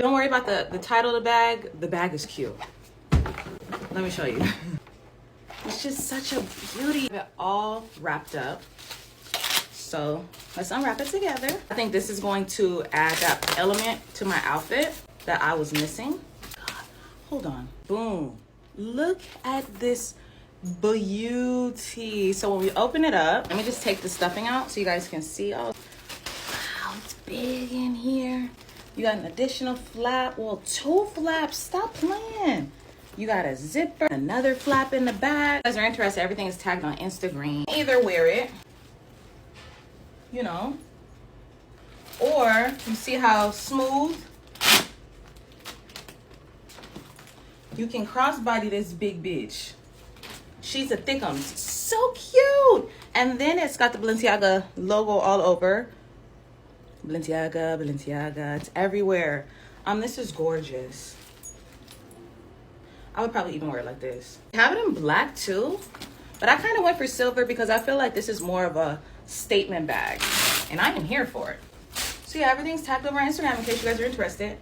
Don't worry about the title of the bag. The bag is cute. Let me show you. It's just such a beauty. It all wrapped up. So let's unwrap it together. I think this is going to add that element to my outfit that I was missing. God, hold on. Boom. Look at this beauty. So when we open it up, let me just take the stuffing out so you guys can see. Oh, wow, it's big in here. You got an additional flap. Well, 2 flaps. Stop playing. You got a zipper, another flap in the back. If you guys are interested, everything is tagged on Instagram. Either wear it, you know, or you see how smooth you can crossbody this big bitch. She's a thickums. So cute. And then it's got the Balenciaga logo all over. Balenciaga, Balenciaga. It's everywhere. This is gorgeous. I would probably even wear it like this. I have it in black too, but I kind of went for silver because I feel like this is more of a statement bag, and I am here for it. So yeah, everything's tagged over on Instagram in case you guys are interested.